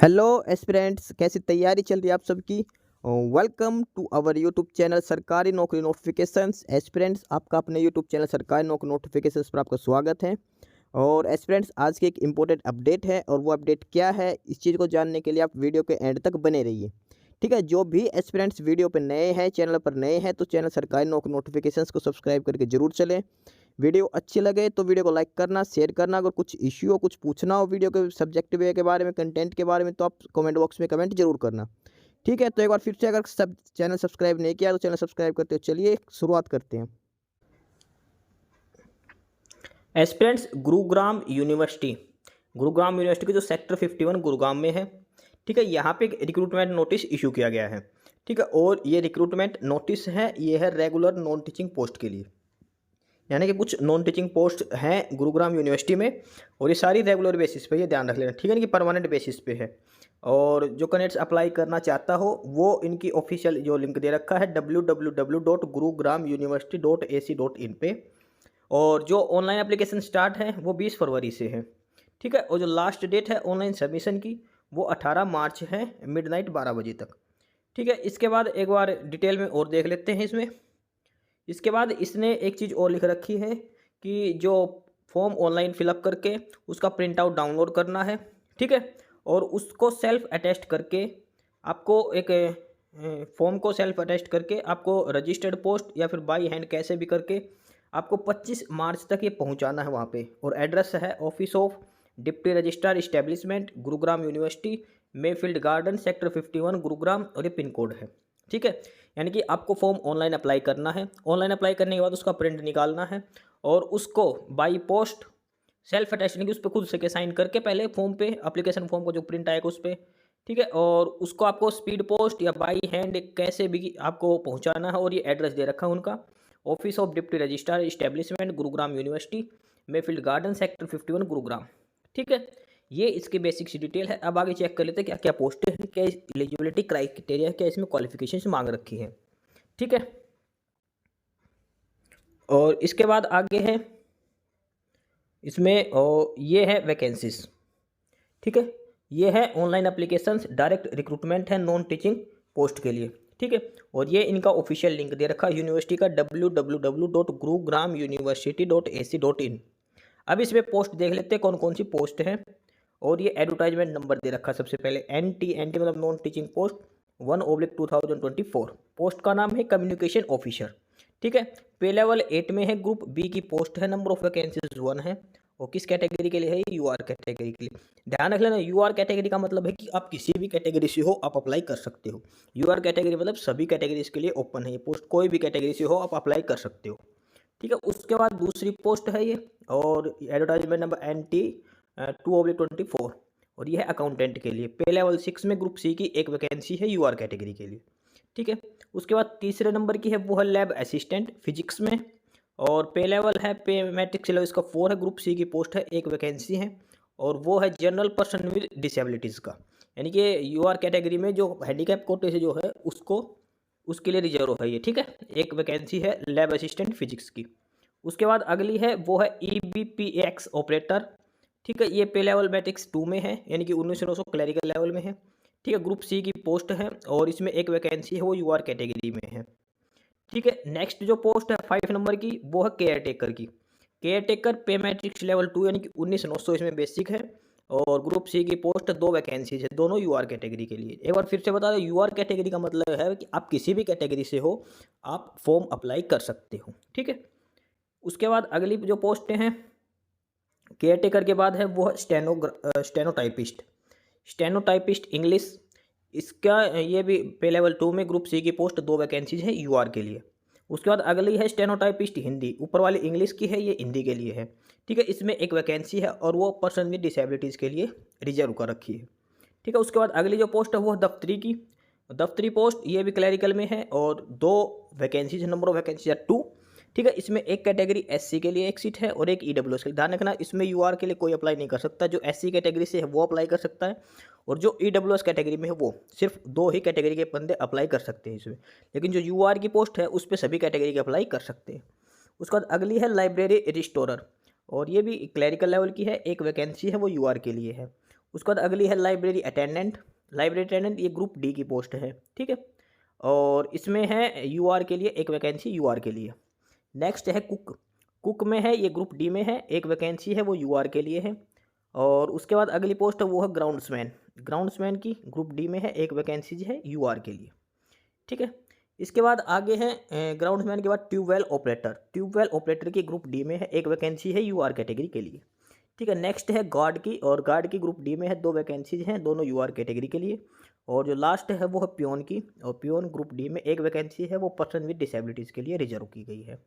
Hello aspirants, कैसी तैयारी चल रही है आप सबकी। Welcome to our YouTube channel सरकारी नौकरी नोटिफिकेशंस। एस्पिरेंट्स, आपका अपने यूट्यूब चैनल सरकारी नौकरी नोटिफिकेशंस पर आपका स्वागत है। और एस्पिरेंट्स, आज की एक इम्पोर्टेंट अपडेट है और वो अपडेट क्या है, इस चीज़ को जानने के लिए आप वीडियो के एंड तक बने रहिए। ठीक है, जो भी एस्पिरेंट्स वीडियो पर नए हैं, चैनल पर नए हैं, तो चैनल सरकारी नौकरी नोटिफिकेशंस को सब्सक्राइब करके जरूर चलें। वीडियो अच्छी लगे तो वीडियो को लाइक करना, शेयर करना। अगर कुछ इश्यू हो, कुछ पूछना हो वीडियो के सब्जेक्ट वे के बारे में, कंटेंट के बारे में, तो आप कमेंट बॉक्स में कमेंट जरूर करना। ठीक है, तो एक बार फिर से, अगर सब चैनल सब्सक्राइब नहीं किया तो चैनल सब्सक्राइब करते हो। चलिए शुरुआत करते हैं। एस्पिरेंट्स गुरुग्राम यूनिवर्सिटी के जो सेक्टर 51 गुरुग्राम में है। ठीक है, यहाँ पे एक रिक्रूटमेंट नोटिस इशू किया गया है। ठीक है, और ये रिक्रूटमेंट नोटिस है, ये है रेगुलर नॉन टीचिंग पोस्ट के लिए, यानी कि कुछ नॉन टीचिंग पोस्ट हैं गुरुग्राम यूनिवर्सिटी में, और ये सारी रेगुलर बेसिस पे, ये ध्यान रख लेना। ठीक है, कि परमानेंट बेसिस पे है। और जो कैंडिडेट्स अप्लाई करना चाहता हो वो इनकी ऑफिशियल जो लिंक दे रखा है www.gurugramuniversity.ac.in पे। और जो ऑनलाइन एप्लीकेशन स्टार्ट है वो 20 फरवरी से है। ठीक है, और जो लास्ट डेट है ऑनलाइन सबमिशन की वो 18 मार्च है, मिडनाइट 12 बजे तक। ठीक है, इसके बाद एक बार डिटेल में और देख लेते हैं इसमें। इसके बाद इसने एक चीज़ और लिख रखी है कि जो फॉर्म ऑनलाइन फिलअप करके उसका प्रिंट आउट डाउनलोड करना है। ठीक है, और उसको सेल्फ अटेस्ट करके आपको एक फॉर्म को सेल्फ अटेस्ट करके आपको रजिस्टर्ड पोस्ट या फिर बाई हैंड कैसे भी करके आपको 25 मार्च तक ये पहुंचाना है वहाँ पे। और एड्रेस है office of deputy registrar establishment Gurugram university, Mayfield garden, sector 51 Gurugram, और ये पिन कोड है। ठीक है, यानी कि आपको फॉर्म ऑनलाइन अप्लाई करना है। ऑनलाइन अप्लाई करने के बाद उसका प्रिंट निकालना है और उसको बाई पोस्ट सेल्फ अटेस्टिंग की उस पर खुद से के साइन करके पहले फॉर्म पे, एप्लीकेशन फॉर्म को जो प्रिंट आएगा उस पर। ठीक है, और उसको आपको स्पीड पोस्ट या बाई हैंड कैसे भी आपको पहुंचाना है। और ये एड्रेस दे रखा है उनका, office of deputy registrar establishment Gurugram university, Mayfield garden, sector 51 Gurugram. ठीक है, ये इसकी बेसिक सी डिटेल है। अब आगे चेक कर लेते हैं क्या क्या पोस्टें हैं, क्या एलिजिबिलिटी क्राइटेरिया, क्या इसमें क्वालिफिकेशन मांग रखी है। ठीक है, और इसके बाद आगे है इसमें ये है वैकेंसीज। ठीक है, ये है ऑनलाइन एप्लीकेशंस, डायरेक्ट रिक्रूटमेंट है नॉन टीचिंग पोस्ट के लिए। ठीक है, और ये इनका ऑफिशियल लिंक दे रखा है यूनिवर्सिटी का www.gurugramuniversity.ac.in। अब इसमें पोस्ट देख लेते हैं कौन कौन सी पोस्ट है। और ये एडवर्टाइजमेंट नंबर दे रखा है सबसे पहले, NT मतलब नॉन टीचिंग पोस्ट 1/2024। पोस्ट का नाम है कम्युनिकेशन ऑफिसर। ठीक है, पे लेवल 8 में है, ग्रुप बी की पोस्ट है, नंबर ऑफ वैकेंसीज 1 है। और किस कैटेगरी के लिए है? UR कैटेगरी के लिए। ध्यान रख लेना, UR कैटेगरी का मतलब है कि आप किसी भी कैटेगरी से हो आप अप्लाई कर सकते हो। UR कैटेगरी मतलब सभी कैटेगरीज के लिए ओपन है ये पोस्ट, कोई भी कैटेगरी से हो आप अप्लाई कर सकते हो। ठीक है, उसके बाद दूसरी पोस्ट है ये, और एडवर्टाइजमेंट नंबर NT 2/24, और ये है अकाउंटेंट के लिए। पे लेवल 6 में ग्रुप सी की एक वैकेंसी है UR कैटेगरी के लिए। ठीक है, उसके बाद तीसरे नंबर की है वो है लैब असिस्टेंट फिजिक्स में, और पे लेवल है, पे मैट्रिक्स लेवल इसका 4 है, ग्रुप सी की पोस्ट है, एक वैकेंसी है, और वो है जनरल पर्सन विद डिसेबिलिटीज़ का, यानी कि UR कैटेगरी में जो हैंडीकैप कोटे से जो है उसको, उसके लिए रिजर्व है ये। ठीक है, एक वैकेंसी है लैब असिस्टेंट फिजिक्स की। उसके बाद अगली है वो है EBPX ऑपरेटर। ठीक है, ये पे लेवल मैट्रिक्स 2 में है, यानी कि 1900 क्लरिकल लेवल में है। ठीक है, ग्रुप सी की पोस्ट है, और इसमें एक वैकेंसी है वो UR कैटेगरी में है। ठीक है, नेक्स्ट जो पोस्ट है 5 नंबर की वो है केयर टेकर की। केयर टेकर पे मैट्रिक्स लेवल 2 यानी कि 1900 इसमें बेसिक है, और ग्रुप सी की पोस्ट 2 वैकेंसीज है, दोनों UR कैटेगरी के लिए। एक बार फिर से बता दें, UR कैटेगरी का मतलब है कि आप किसी भी कैटेगरी से हो आप फॉर्म अप्लाई कर सकते हो। ठीक है, उसके बाद अगली जो पोस्टें हैं केयर टेकर के बाद है वो है स्टेनोटाइपिस्ट। स्टेनोटाइपिस्ट इंग्लिश, इसका ये भी पे लेवल 2 में ग्रुप सी की पोस्ट 2 वैकेंसीज है UR के लिए। उसके बाद अगली है स्टेनोटाइपिस्ट हिंदी, ऊपर वाली इंग्लिश की है, ये हिंदी के लिए है। ठीक है, इसमें एक वैकेंसी है और वो पर्सन विद डिसेबिलिटीज़ के लिए रिजर्व कर रखी है। ठीक है, उसके बाद अगली जो पोस्ट है वो दफ्तरी की। दफ्तरी पोस्ट ये भी क्लैरिकल में है, और 2 वैकेंसीज, नंबर ऑफ वैकेंसी है 2। ठीक है, इसमें एक कैटेगरी SC के लिए एक सीट है और एक EWS के लिए। ध्यान रखना, इसमें UR के लिए कोई अप्लाई नहीं कर सकता, जो SC कैटेगरी से है वो अप्लाई कर सकता है, और जो EWS कैटेगरी में है वो सिर्फ 2 ही कैटेगरी के बंदे अप्लाई कर सकते हैं इसमें। लेकिन जो UR की पोस्ट है उस पर सभी कैटेगरी के अप्लाई कर सकते हैं। उसके बाद अगली है लाइब्रेरी रिस्टोरर, और ये भी क्लैरिकल लेवल की है, एक वैकेंसी है वो UR के लिए है। उसके बाद अगली है लाइब्रेरी अटेंडेंट। लाइब्रेरी अटेंडेंट ये ग्रुप डी की पोस्ट है, ठीक है, और इसमें है यूआर के लिए एक वैकेंसी, यूआर के लिए। नेक्स्ट है कुक। कुक में है, ये ग्रुप डी में है, एक वैकेंसी है, वो यूआर के लिए है। और उसके बाद अगली पोस्ट है वो है ग्राउंड्समैन। ग्राउंड्समैन की ग्रुप डी में है, एक वैकेंसी है यूआर के लिए, ठीक है। इसके बाद आगे है ग्राउंड्समैन के बाद ट्यूबवेल ऑपरेटर। ट्यूबवेल ऑपरेटर की ग्रुप डी में है, एक वैकेंसी है यूआर कैटेगरी के लिए, ठीक है। नेक्स्ट है गार्ड की, और गार्ड की ग्रुप डी में है, 2 वैकेंसीज हैं, दोनों यूआर कैटेगरी के लिए। और जो लास्ट है वो है पियोन की, और पियोन ग्रुप डी में एक वैकेंसी है, वो पर्सन विद डिसेबिलिटीज़ के लिए रिजर्व की गई है,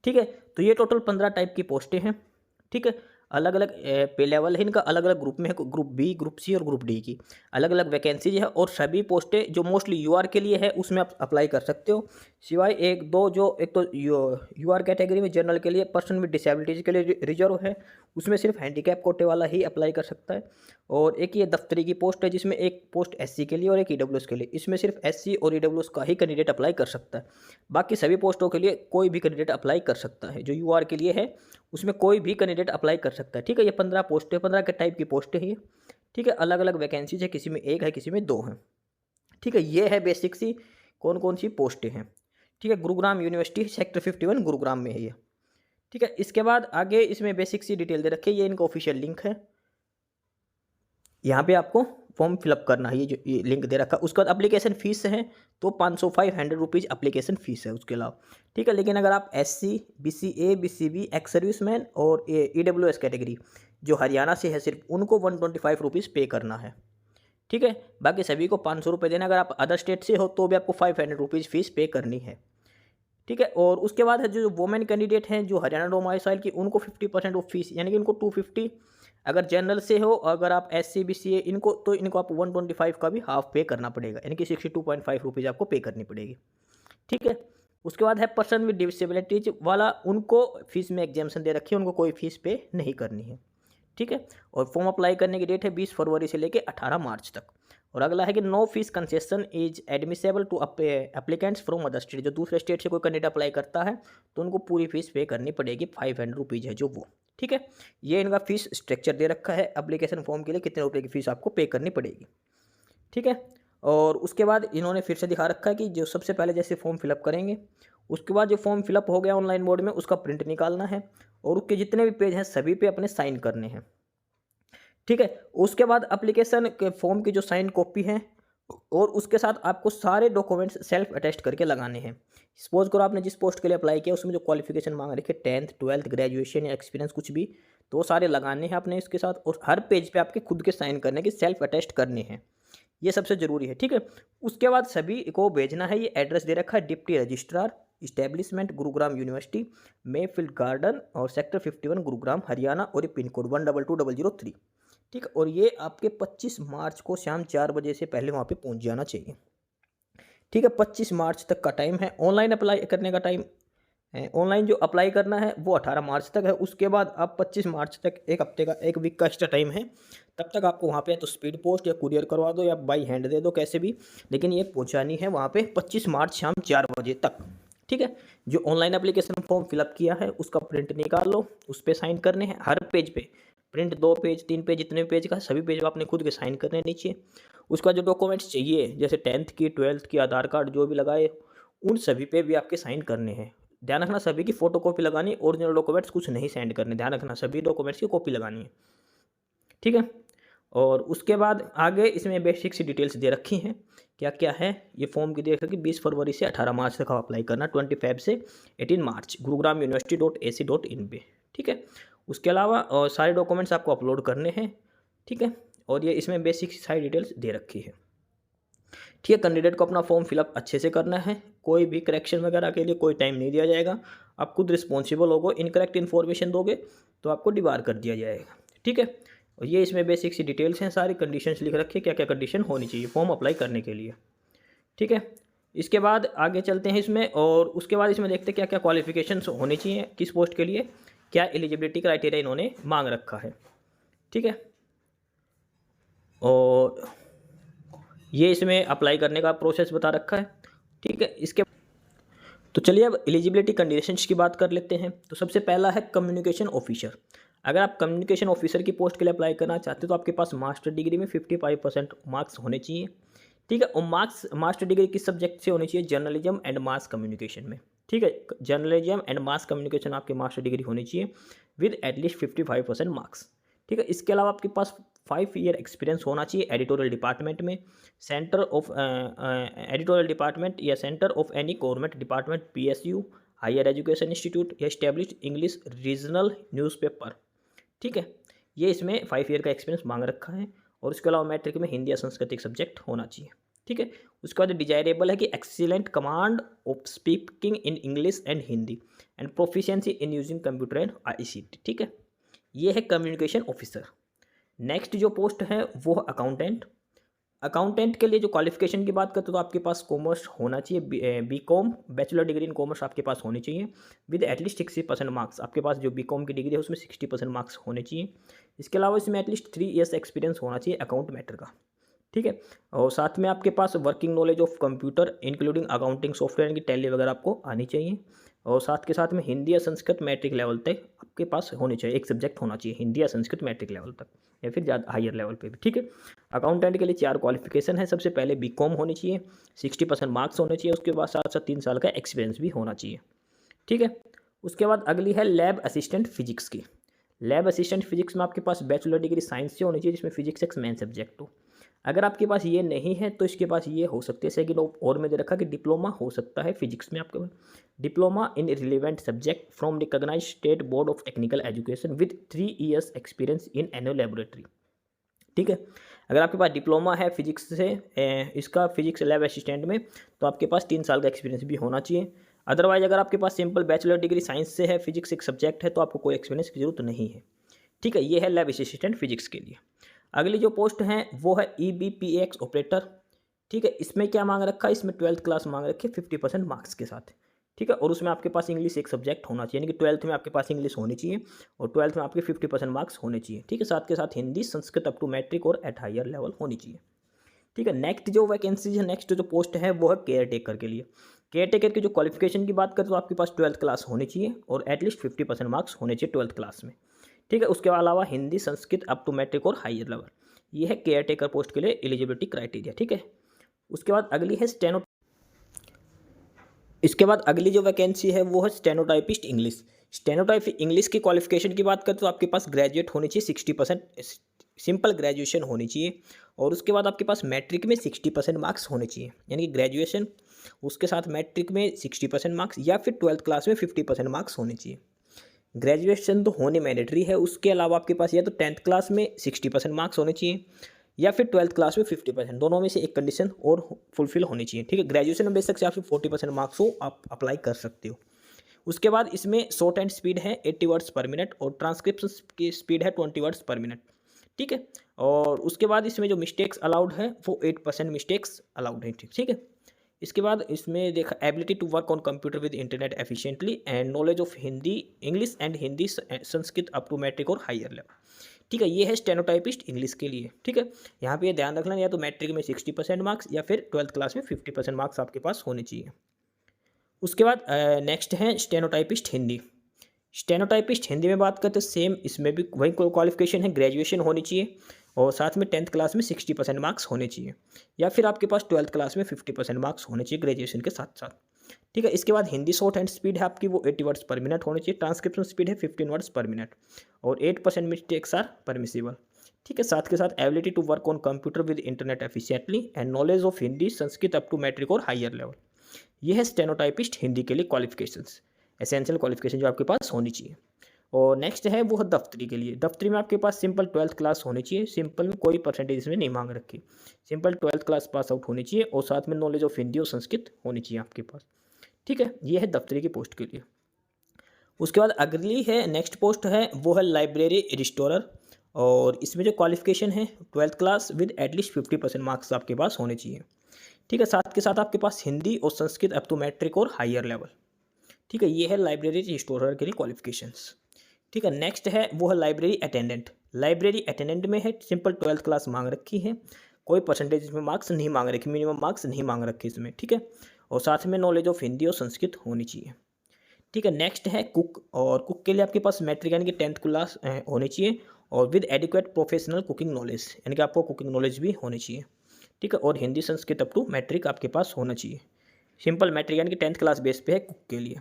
ठीक है। तो ये टोटल 15 टाइप की पोस्टें हैं, ठीक है। अलग अलग पे लेवल है इनका, अलग अलग ग्रुप में है, ग्रुप बी, ग्रुप सी और ग्रुप डी की अलग अलग वैकेंसीज है। और सभी पोस्टें जो मोस्टली यूआर के लिए है उसमें आप अप्लाई कर सकते हो, सिवाय एक दो जो, एक तो यूआर कैटेगरी में जनरल के लिए पर्सन विद डिसेबिलिटीज़ के लिए रिजर्व है, उसमें सिर्फ हैंडीकैप कोटे वाला ही अप्लाई कर सकता है। और एक ये दफ्तरी की पोस्ट है जिसमें एक पोस्ट एससी के लिए और एक ईडब्ल्यूएस के लिए, इसमें सिर्फ एससी और ईडब्ल्यूएस का ही कैंडिडेट अप्लाई कर सकता है। बाकी सभी पोस्टों के लिए कोई भी कैंडिडेट अप्लाई कर सकता है, जो यूआर के लिए है उसमें कोई भी कैंडिडेट अप्लाई कर सकता है, ठीक है। ये 15 पोस्टें, 15 के टाइप की पोस्टें हैं ये, ठीक है। अलग अलग वैकेंसीज है, किसी में 1 है, किसी में 2 हैं, ठीक है। ये है बेसिक सी कौन कौन सी पोस्टें हैं, ठीक है। गुरुग्राम यूनिवर्सिटी सेक्टर 51 गुरुग्राम में है ये, ठीक है। इसके बाद आगे इसमें बेसिक सी डिटेल दे रखी है, ये इनका ऑफिशियल लिंक है, यहाँ पे आपको फॉर्म फिलअप करना है, ये जो ये लिंक दे रखा है। उसके बाद एप्लीकेशन फ़ीस है तो 500 रुपीज़ एप्लीकेशन फ़ीस है उसके अलावा, ठीक है। लेकिन अगर आप SC, BCA, BCB, ex serviceman और ईडब्ल्यूएस कैटेगरी जो हरियाणा से है सिर्फ उनको 125 रुपीज़ पे करना है, ठीक है। बाकी सभी को 500 रुपये देना। अगर आप अदर स्टेट से हो तो भी आपको 500 रुपीज़ फ़ीस पे करनी है, ठीक है। और उसके बाद है जो वुमेन कैंडिडेट हैं जो हरियाणा डोमाइसाइल की, उनको 50% ऑफ फीस, यानी कि उनको 250। अगर जनरल से हो, अगर आप एससी बीसीए इनको, तो इनको आप 125 का भी हाफ पे करना पड़ेगा, यानी कि 62.5 रुपीज़ आपको पे करनी पड़ेगी, ठीक है। उसके बाद है पर्सन विद डिसेबिलिटीज वाला, उनको फीस में एग्जाम्पशन दे रखी है, उनको कोई फीस पे नहीं करनी है, ठीक है। और फॉर्म अप्लाई करने की डेट है 20 फरवरी से लेकर 18 मार्च तक। और अगला है कि no fee concession is admissible to applicants from other state. जो दूसरे स्टेट से कोई कैंडिडेट अप्लाई करता है तो उनको पूरी फीस पे करनी पड़ेगी, 500 रुपीज़ है जो वो, ठीक है। ये इनका फीस स्ट्रक्चर दे रखा है, एप्लीकेशन फॉर्म के लिए कितने रुपये की फ़ीस आपको पे करनी पड़ेगी, ठीक है। और उसके बाद इन्होंने फिर से दिखा रखा है कि जो सबसे पहले जैसे फॉर्म फिलअप करेंगे, उसके बाद जो फॉर्म फिलअप हो गया ऑनलाइन मोड में, उसका प्रिंट निकालना है और उसके जितने भी पेज हैं सभी पे अपने साइन करने हैं, ठीक है। उसके बाद एप्लीकेशन के फॉर्म की जो साइन कॉपी है और उसके साथ आपको सारे डॉक्यूमेंट्स सेल्फ अटेस्ट करके लगाने हैं। सपोज करो आपने जिस पोस्ट के लिए अप्लाई किया उसमें जो क्वालिफिकेशन मांग रखी है 10th 12th ग्रेजुएशन या एक्सपीरियंस कुछ भी, तो वो सारे लगाने हैं आपने इसके साथ। और हर पेज पे आपके खुद के साइन करने के सेल्फ अटेस्ट करने हैं, ये सबसे ज़रूरी है, ठीक है। उसके बाद सभी को भेजना है, ये एड्रेस दे रखा है deputy registrar establishment Gurugram university, Mayfield garden और सेक्टर 51 गुरुग्राम हरियाणा, और ये पिन कोड 122003, ठीक है। और ये आपके 25 मार्च को शाम 4 बजे से पहले वहाँ पे पहुँच जाना चाहिए, ठीक है। 25 मार्च तक का टाइम है। ऑनलाइन अप्लाई करने का टाइम है, ऑनलाइन जो अप्लाई करना है वो 18 मार्च तक है। उसके बाद आप 25 मार्च तक, एक हफ्ते का, एक वीक का एक्स्ट्रा टाइम है। तब तक आपको वहाँ पे तो स्पीड पोस्ट या कुरियर करवा दो या बाई हैंड दे दो, कैसे भी, लेकिन ये पहुँचानी है वहाँ पे 25 मार्च शाम 4 बजे तक, ठीक है। जो ऑनलाइन एप्लीकेशन फॉर्म फिलअप किया है उसका प्रिंट निकाल लो, उस पर साइन करने हैं हर पेज पे, प्रिंट 2 पेज 3 पेज जितने पेज का सभी पेज आपने खुद के साइन करने हैं नीचे। उसका जो डॉक्यूमेंट्स चाहिए जैसे 10th की 12th की आधार कार्ड जो भी लगाए, उन सभी पे भी आपके साइन करने हैं। ध्यान रखना सभी की फ़ोटो कॉपी लगानी, ओरिजिनल डॉक्यूमेंट्स कुछ नहीं सेंड करने, ध्यान रखना सभी डॉक्यूमेंट्स की कॉपी लगानी है, ठीक है। और उसके बाद आगे इसमें बेसिक सी डिटेल्स दे रखी हैं, क्या क्या है ये फॉर्म की देख रखी। 20 फरवरी से 18 मार्च तक आप अप्लाई करना, 25 से 18 मार्च गुरुग्राम university.ac.in पे, ठीक है। उसके अलावा और सारे डॉक्यूमेंट्स आपको अपलोड करने हैं, ठीक है। और ये इसमें बेसिक सारी डिटेल्स दे रखी है, ठीक है। कैंडिडेट को अपना फॉर्म फिलअप अच्छे से करना है, कोई भी करेक्शन वगैरह के लिए कोई टाइम नहीं दिया जाएगा, आप खुद रिस्पॉन्सिबल होगो। इनकरेक्ट इन्फॉर्मेशन दोगे तो आपको डिबार कर दिया जाएगा, ठीक है। और ये इसमें बेसिक सी डिटेल्स हैं, सारी कंडीशंस लिख रखी है, क्या क्या कंडीशन होनी चाहिए फॉर्म अप्लाई करने के लिए, ठीक है। इसके बाद आगे चलते हैं इसमें, और उसके बाद इसमें देखते हैं क्या क्या क्वालिफिकेशंस होनी चाहिए किस पोस्ट के लिए, क्या एलिजिबिलिटी क्राइटेरिया इन्होंने मांग रखा है, ठीक है। और ये इसमें अप्लाई करने का प्रोसेस बता रखा है, ठीक है। इसके तो चलिए अब एलिजिबिलिटी कंडीशंस की बात कर लेते हैं। तो सबसे पहला है कम्युनिकेशन ऑफिसर। अगर आप कम्युनिकेशन ऑफिसर की पोस्ट के लिए अप्लाई करना चाहते हो तो आपके पास मास्टर डिग्री में 55% मार्क्स होने चाहिए। ठीक है, और मार्क्स मास्टर डिग्री किस सब्जेक्ट से होनी चाहिए? जर्नलिज्म एंड मास कम्युनिकेशन में। ठीक है, जर्नलिज्म एंड मास कम्युनिकेशन आपकी मास्टर डिग्री होनी चाहिए विद एटलीस्ट 55% मार्क्स। ठीक है, इसके अलावा आपके पास 5 ईयर एक्सपीरियंस होना चाहिए एडिटोरियल डिपार्टमेंट में, सेंटर ऑफ एडिटोरियल डिपार्टमेंट या centre of any government department, PSU, higher education institute या एस्टेब्लिश्ड इंग्लिश रीजनल न्यूज़पेपर। ठीक है, ये इसमें 5 ईयर का एक्सपीरियंस मांग रखा है। और उसके अलावा मैट्रिक में हिंदी या संस्कृत एक सब्जेक्ट होना चाहिए। ठीक है, उसके बाद डिजायरेबल है कि excellent command of speaking in English and Hindi and proficiency in using computer and ICT। ठीक है, ये है कम्युनिकेशन ऑफिसर। नेक्स्ट जो पोस्ट है वो है अकाउंटेंट। अकाउंटेंट के लिए जो क्वालिफिकेशन की बात करते तो आपके पास कॉमर्स होना चाहिए, BCom bachelor degree in commerce आपके पास होनी चाहिए विद एटलीस्ट 60% मार्क्स। आपके पास जो BCom की डिग्री है उसमें 60% मार्क्स होने चाहिए। इसके अलावा इसमें एटलीस्ट 3 ईयर्स एक्सपीरियंस होना चाहिए अकाउंट मैटर का। ठीक है, और साथ में आपके पास working knowledge of computer including accounting software की टैली वगैरह आपको आनी चाहिए। और साथ के साथ में हिंदी या संस्कृत मैट्रिक लेवल तक आपके पास होनी चाहिए, एक सब्जेक्ट होना चाहिए हिंदी या संस्कृत मैट्रिक लेवल तक या फिर ज़्यादा हायर लेवल पे भी। ठीक है, अकाउंटेंट के लिए 4 क्वालिफिकेशन है। सबसे पहले BCom होनी चाहिए, 60% मार्क्स होने चाहिए, उसके बाद साथ साथ 3 साल का एक्सपीरियंस भी होना चाहिए। ठीक है, उसके बाद अगली है लैब असिस्टेंट फिजिक्स की। लैब असिस्टेंट फिजिक्स में आपके पास बैचलर डिग्री साइंस से होनी चाहिए जिसमें फिजिक्स एक मेन सब्जेक्ट हो। अगर आपके पास ये नहीं है तो इसके पास ये हो सकते हैं सेकंड और में दे रखा कि डिप्लोमा हो सकता है फिजिक्स में आपके पास, diploma in relevant subject from recognise state board of technical education with 3 years experience in annual laboratory. ठीक है, अगर आपके पास डिप्लोमा है फिजिक्स से इसका फिजिक्स लैब असिस्टेंट में तो आपके पास 3 साल का एक्सपीरियंस भी होना चाहिए। अदरवाइज अगर आपके पास सिंपल बैचलर डिग्री साइंस से है, फिजिक्स एक सब्जेक्ट है, तो आपको कोई एक्सपीरियंस की जरूरत नहीं है। ठीक है, ये है लैब असिस्टेंट फिजिक्स के लिए। अगली जो पोस्ट है वो है EBPAX ऑपरेटर। ठीक है, इसमें क्या मांग रखा है? इसमें 12th क्लास मांग रखी है 50% मार्क्स के साथ। ठीक है, और उसमें आपके पास इंग्लिश एक सब्जेक्ट होना चाहिए, यानी कि 12th में आपके पास इंग्लिश होनी चाहिए और 12th में आपके 50% मार्क्स होने चाहिए। ठीक है, साथ के साथ Hindi Sanskrit up to matric और एट हायर लेवल होनी चाहिए। ठीक है, नेक्स्ट जो वैकेंसीज है, नेक्स्ट जो पोस्ट है वो है केयर टेकर के लिए। केयर टेकर की जो क्वालिफिकेशन की बात करें तो आपके पास 12th क्लास होनी चाहिए और एटलीस्ट 50% मार्क्स होने चाहिए 12th क्लास में। ठीक है, उसके अलावा Hindi Sanskrit up to matric और हायर लेवल। ये है केयर टेकर पोस्ट के लिए एलिजिबिलिटी क्राइटेरिया। ठीक है, उसके बाद अगली है इसके बाद अगली जो वैकेंसी है वो है स्टेनोटाइपिस्ट इंग्लिश। स्टेनोटाइप इंग्लिश की क्वालिफिकेशन की बात करें तो आपके पास ग्रेजुएट होनी चाहिए, 60% सिंपल ग्रेजुएशन होनी चाहिए। और उसके बाद आपके पास मैट्रिक में 60% मार्क्स होने चाहिए, यानी कि ग्रेजुएशन उसके साथ मैट्रिक में 60% मार्क्स या फिर 12th क्लास में 50% मार्क्स होने चाहिए। ग्रेजुएशन तो होने मैंडेटरी है, उसके अलावा आपके पास या तो 10th क्लास में 60% मार्क्स होने चाहिए या फिर 12th क्लास में 50%, दोनों में से एक कंडीशन और फुलफिल होनी चाहिए। ठीक है, ग्रेजुएशन में बेशक से आपके 40% मार्क्स हो, आप अप्लाई कर सकते हो। उसके बाद इसमें शॉर्ट हैंड स्पीड है 80 वर्ड्स पर मिनट और ट्रांसक्रिप्शन की स्पीड है 20 वर्ड्स पर मिनट। ठीक है, और उसके बाद इसमें जो मिस्टेक्स अलाउड है वो 8% मिस्टेक्स अलाउड है। ठीक है, इसके बाद इसमें देखा ability to work on computer with internet efficiently and knowledge of Hindi English and Hindi Sanskrit up to matric और हायर लेवल। ठीक है, ये है स्टेनोटाइपिस्ट इंग्लिश के लिए। ठीक है, यहाँ पे ये ध्यान रखना या तो मैट्रिक में 60% मार्क्स या फिर 12th क्लास में 50% मार्क्स आपके पास होने चाहिए। उसके बाद नेक्स्ट है स्टेनोटाइपिस्ट हिंदी। स्टेनोटाइपिस्ट हिंदी में बात करते हैं सेम, इसमें भी वही क्वालिफिकेशन है, ग्रेजुएशन होनी चाहिए और साथ में 10th क्लास में 60% मार्क्स होने चाहिए या फिर आपके पास 12th क्लास में 50% मार्क्स होने चाहिए ग्रेजुएशन के साथ साथ। ठीक है, इसके बाद हिंदी शॉर्ट हैंड स्पीड है आपकी वो 80 वर्ड्स पर मिनट होनी चाहिए, ट्रांसक्रिप्शन स्पीड है 15 वर्ड्स पर मिनट और 8% मिस्टेक्स आर परमिसिबल। ठीक है, साथ के साथ ability to work on computer with internet efficiently and knowledge of Hindi Sanskrit up to matric और हायर लेवल। ये है स्टेनोटाइपिस्ट हिंदी के लिए क्वालिफिकेशंस, एसेंशियल क्वालिफिकेशन जो आपके पास होनी चाहिए। और नेक्स्ट है वो है दफ्तरी के लिए। दफ्तरी में आपके पास सिंपल 12th क्लास होनी चाहिए, सिंपल में कोई परसेंटेज इसमें नहीं मांग रखी, simple 12th class pass out होनी चाहिए और साथ में नॉलेज ऑफ हिंदी और संस्कृत होनी चाहिए आपके पास। ठीक है, ये है दफ्तरी की पोस्ट के लिए। उसके बाद अगली है नेक्स्ट पोस्ट है वो है लाइब्रेरी रिस्टोरर और इसमें जो क्वालिफिकेशन है 12th class with at least 50% marks आपके पास होने चाहिए। ठीक है, साथ के साथ आपके पास हिंदी और संस्कृत अप टू मैट्रिक और हायर लेवल। ठीक है, ये है लाइब्रेरी रिस्टोरर के लिए क्वालिफिकेशंस। ठीक है, नेक्स्ट है वो है लाइब्रेरी अटेंडेंट। लाइब्रेरी अटेंडेंट में है सिंपल 12th क्लास मांग रखी है, कोई परसेंटेज इसमें मार्क्स नहीं मांग रखी, मिनिमम मार्क्स नहीं मांग रखे इसमें। ठीक है, और साथ में नॉलेज ऑफ हिंदी और संस्कृत होनी चाहिए। ठीक है। नेक्स्ट है कुक, और कुक के लिए आपके पास मैट्रिक यानी कि 10th क्लास होनी चाहिए और with adequate professional cooking knowledge, यानी कि आपको कुकिंग नॉलेज भी होनी चाहिए। ठीक है। और Hindi Sanskrit up to matric आपके पास होना चाहिए। सिंपल मैट्रिक यानी कि 10th क्लास बेस पे है कुक के लिए।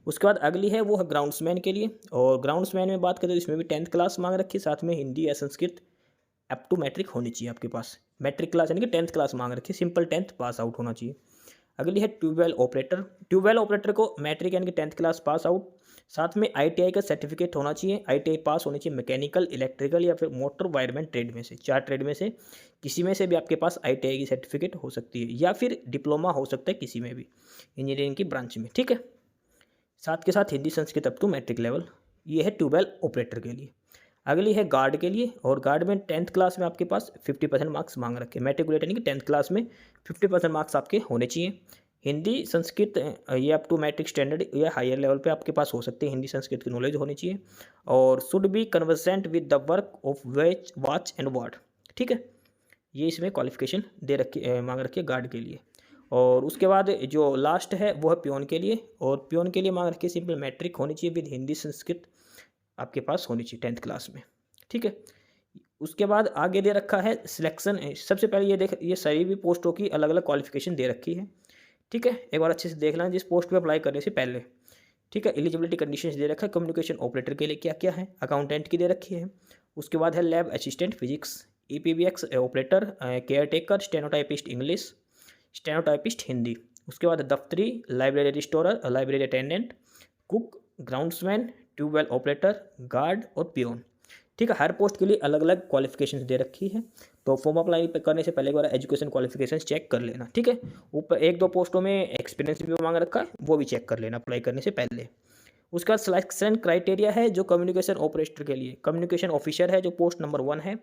उसके बाद अगली है वो है ग्राउंड्समैन के लिए, और ग्राउंड्समैन में बात करें तो इसमें भी 10th क्लास मांग रखी है, साथ में हिंदी या संस्कृत अप टू मैट्रिक होनी चाहिए आपके पास। मैट्रिक क्लास यानी कि 10th क्लास मांग रखी है, सिंपल 10th पास आउट होना चाहिए। अगली है ट्यूबवेल ऑपरेटर। ट्यूबवेल ऑपरेटर को मैट्रिक यानी कि 10th क्लास पास आउट, साथ में आईटीआई का सर्टिफिकेट होना चाहिए। आईटीआई पास होनी चाहिए मैकेनिकल, इलेक्ट्रिकल या फिर मोटर वायरमैन ट्रेड में से, 4 ट्रेड में से किसी में से भी आपके पास आईटीआई की सर्टिफिकेट हो सकती है, या फिर डिप्लोमा हो सकता है किसी में भी इंजीनियरिंग की ब्रांच में। ठीक है। साथ के साथ Hindi Sanskrit up to matric level, ये है ट्यूबवेल ऑपरेटर के लिए। अगली है गार्ड के लिए, और गार्ड में 10th क्लास में आपके पास 50% मार्क्स मांग रखे हैं। मैट्रिकुलेट यानी कि 10th क्लास में 50% मार्क्स आपके होने चाहिए। हिंदी संस्कृत ये अप टू मैट्रिक स्टैंडर्ड या हायर लेवल पे आपके पास हो सकते हैं, हिंदी संस्कृत की नॉलेज होनी चाहिए। और should be conversant with the work of watch and word. ठीक है। ये इसमें क्वालिफिकेशन दे रखी मांग रखी है गार्ड के लिए। और उसके बाद जो लास्ट है वो है पियोन के लिए, और पियोन के लिए मांग रखी है सिंपल मैट्रिक होनी चाहिए विद हिंदी संस्कृत आपके पास होनी चाहिए 10th क्लास में। ठीक है। उसके बाद आगे दे रखा है सिलेक्शन। सबसे पहले ये देख, ये सभी भी पोस्टों की अलग अलग क्वालिफिकेशन दे रखी है। ठीक है। एक बार अच्छे से देख लें जिस पोस्ट पे अप्लाई करने से पहले। ठीक है। एलिजिबिलिटी कंडीशंस दे रखा है, कम्युनिकेशन ऑपरेटर के लिए क्या क्या है, अकाउंटेंट की दे रखी है। उसके बाद है lab assistant physics, EPBX operator, care taker, stenotypist English, stenotypist Hindi. उसके बाद दफ्तरी, library restorer, library attendant, cook, groundsman, tubewell operator, guard और पियोन। ठीक है। हर पोस्ट के लिए अलग अलग क्वालिफिकेशंस दे रखी है, तो फॉर्म अप्लाई करने से पहले एक बार एजुकेशन क्वालिफिकेशंस चेक कर लेना। ठीक है। ऊपर 1-2 पोस्टों में एक्सपीरियंस भी मांग रखा है, वो भी चेक कर लेना अप्लाई करने से पहले। उसका बाद सिलेक्शन क्राइटेरिया है जो कम्युनिकेशन ऑपरेटर के लिए, कम्युनिकेशन ऑफिसर है जो पोस्ट नंबर 1 है,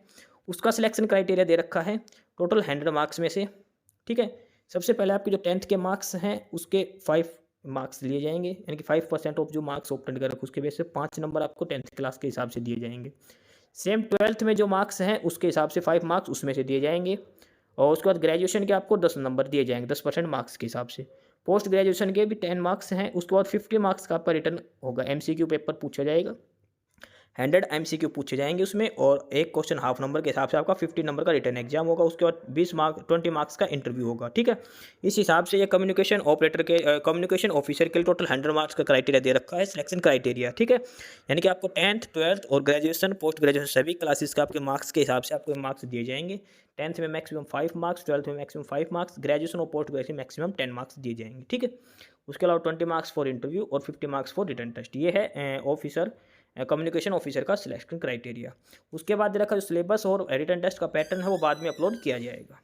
उसका सिलेक्शन क्राइटेरिया दे रखा है टोटल 100 मार्क्स में से। ठीक है। सबसे पहले आपके जो 10th के मार्क्स हैं उसके 5 मार्क्स लिए जाएंगे, यानी कि 5% ऑफ जो मार्क्स ऑप्टेंड कर रखे उसके बेस से 5 नंबर आपको 10th क्लास के हिसाब से दिए जाएंगे। सेम 12th में जो मार्क्स हैं उसके हिसाब से 5 मार्क्स उसमें से दिए जाएंगे, और उसके बाद ग्रेजुएशन के आपको 10 नंबर दिए जाएंगे 10% मार्क्स के हिसाब से। पोस्ट ग्रेजुएशन के भी 10 मार्क्स हैं। उसके बाद 50 मार्क्स का आपका रिटर्न होगा, एमसीक्यू पेपर पूछा जाएगा, 100 एमसीक्यू पूछे जाएंगे उसमें, और एक क्वेश्चन हाफ नंबर के हिसाब से आपका 50 नंबर का रिटर्न एग्जाम होगा। उसके बाद 20 मार्क्स का इंटरव्यू होगा। ठीक है। इस हिसाब से ये कम्युनिकेशन ऑपरेटर के कम्युनिकेशन ऑफिसर के लिए टोटल 100 मार्क्स का क्राइटेरिया दे रखा है, सिलेक्शन क्राइटेरिया। ठीक है। यानी कि आपको 10th 12th और ग्रेजुएशन पोस्ट ग्रेजुएशन सभी क्लासेस का आपके मार्क्स के हिसाब से आपको मार्क्स दिए जाएंगे। 10th में मैक्सिमम 5 मार्क्स, 12th में मैक्सिमम 5 मार्क्स, ग्रेजुएशन और पोस्ट ग्रेजुएशन मैक्सिमम 10 मार्क्स दिए जाएंगे। ठीक है। उसके अलावा 20 मार्क्स फॉर इंटरव्यू और 50 मार्क्स फॉर रिटर्न टेस्ट। ये है ऑफिसर कम्युनिकेशन ऑफिसर का सिलेक्शन क्राइटेरिया। उसके बाद देखा जो सिलेबस और रिटन टेस्ट का पैटर्न है वो बाद में अपलोड किया जाएगा।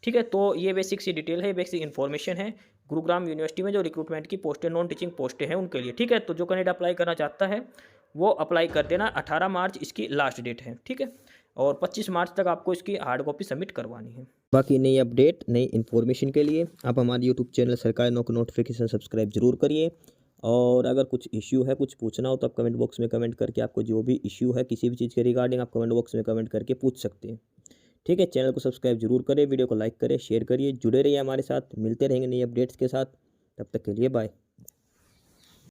ठीक है। तो ये बेसिक सी डिटेल है, बेसिक इन्फॉर्मेशन है गुरुग्राम यूनिवर्सिटी में जो रिक्रूटमेंट की पोस्टें, नॉन टीचिंग पोस्टें हैं उनके लिए। ठीक है। तो जो कैंडिडेट अप्लाई करना चाहता है वो अप्लाई कर देना, 18 मार्च इसकी लास्ट डेट है। ठीक है। और 25 मार्च तक आपको इसकी हार्ड कॉपी सबमिट करवानी है। बाकी नई अपडेट, नई इन्फॉर्मेशन के लिए आप हमारे यूट्यूब चैनल सरकारी नौकरी नोटिफिकेशन सब्सक्राइब जरूर करिए। और अगर कुछ इश्यू है, कुछ पूछना हो तो आप कमेंट बॉक्स में कमेंट करके आपको जो भी इश्यू है किसी भी चीज़ के रिगार्डिंग आप कमेंट बॉक्स में कमेंट करके पूछ सकते हैं। ठीक है। चैनल को सब्सक्राइब जरूर करें, वीडियो को लाइक करें, शेयर करिए, जुड़े रहिए हमारे साथ। मिलते रहेंगे नई अपडेट्स के साथ। तब तक के लिए बाय।